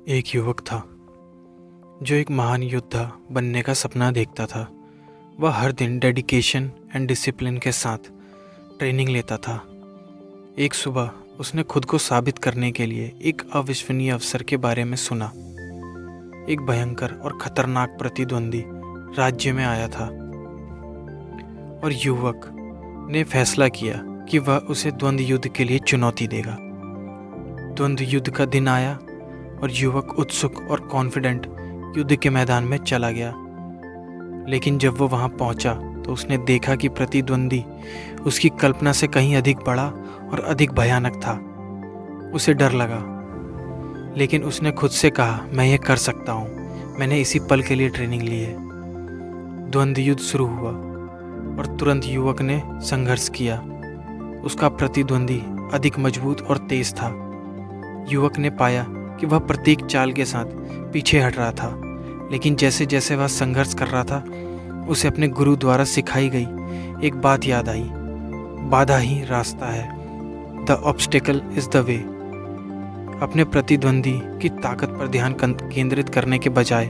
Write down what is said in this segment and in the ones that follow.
एक युवक था जो एक महान योद्धा बनने का सपना देखता था। वह हर दिन डेडिकेशन एंड डिसिप्लिन के साथ ट्रेनिंग लेता था। एक सुबह उसने खुद को साबित करने के लिए एक अविश्वसनीय अवसर के बारे में सुना। एक भयंकर और खतरनाक प्रतिद्वंदी राज्य में आया था और युवक ने फैसला किया कि वह उसे द्वंद्व युद्ध के लिए चुनौती देगा। द्वंद्व युद्ध का दिन आया और युवक उत्सुक और कॉन्फिडेंट युद्ध के मैदान में चला गया। लेकिन जब वो वहां पहुंचा तो उसने देखा कि प्रतिद्वंदी उसकी कल्पना से कहीं अधिक बड़ा और अधिक भयानक था। उसे डर लगा, लेकिन उसने खुद से कहा, मैं ये कर सकता हूँ, मैंने इसी पल के लिए ट्रेनिंग ली है। द्वंद्व युद्ध शुरू हुआ और तुरंत युवक ने संघर्ष किया। उसका प्रतिद्वंदी अधिक मजबूत और तेज था। युवक ने पाया कि वह प्रत्येक चाल के साथ पीछे हट रहा था, लेकिन जैसे जैसे वह संघर्ष कर रहा था उसे अपने गुरु द्वारा सिखाई गई एक बात याद आई, बाधा ही रास्ता है। The obstacle is the way. अपने प्रतिद्वंदी की ताकत पर ध्यान केंद्रित करने के बजाय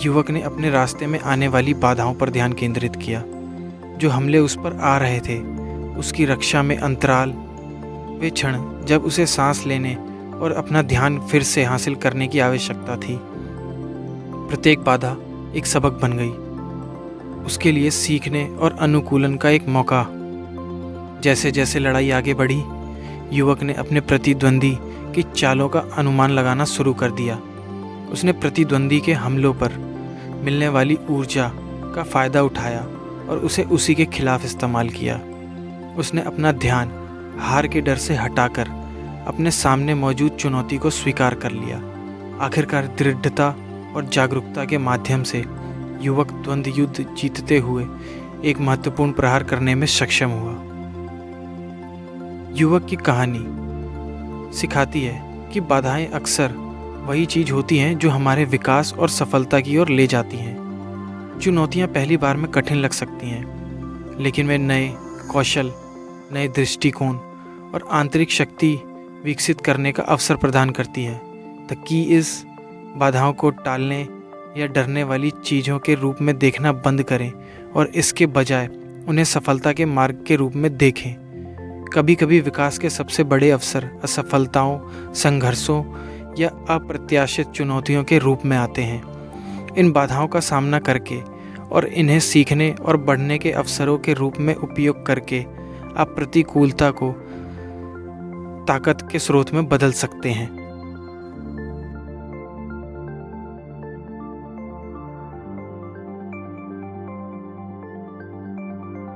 युवक ने अपने रास्ते में आने वाली बाधाओं पर ध्यान केंद्रित किया। जो हमले उस पर आ रहे थे उसकी रक्षा में अंतराल, वे क्षण जब उसे सांस लेने और अपना ध्यान फिर से हासिल करने की आवश्यकता थी। प्रत्येक बाधा एक सबक बन गई, उसके लिए सीखने और अनुकूलन का एक मौका। जैसे जैसे लड़ाई आगे बढ़ी, युवक ने अपने प्रतिद्वंदी की चालों का अनुमान लगाना शुरू कर दिया। उसने प्रतिद्वंदी के हमलों पर मिलने वाली ऊर्जा का फ़ायदा उठाया और उसे उसी के खिलाफ इस्तेमाल किया। उसने अपना ध्यान हार के डर से हटाकर अपने सामने मौजूद चुनौती को स्वीकार कर लिया। आखिरकार दृढ़ता और जागरूकता के माध्यम से युवक द्वंद्व युद्ध जीतते हुए एक महत्वपूर्ण प्रहार करने में सक्षम हुआ। युवक की कहानी सिखाती है कि बाधाएं अक्सर वही चीज़ होती हैं जो हमारे विकास और सफलता की ओर ले जाती हैं। चुनौतियां पहली बार में कठिन लग सकती हैं, लेकिन वे नए कौशल, नए दृष्टिकोण और आंतरिक शक्ति विकसित करने का अवसर प्रदान करती है। द की इज़, बाधाओं को टालने या डरने वाली चीज़ों के रूप में देखना बंद करें और इसके बजाय उन्हें सफलता के मार्ग के रूप में देखें। कभी कभी विकास के सबसे बड़े अवसर असफलताओं, संघर्षों या अप्रत्याशित चुनौतियों के रूप में आते हैं। इन बाधाओं का सामना करके और इन्हें सीखने और बढ़ने के अवसरों के रूप में उपयोग करके आप प्रतिकूलता को ताकत के स्रोत में बदल सकते हैं।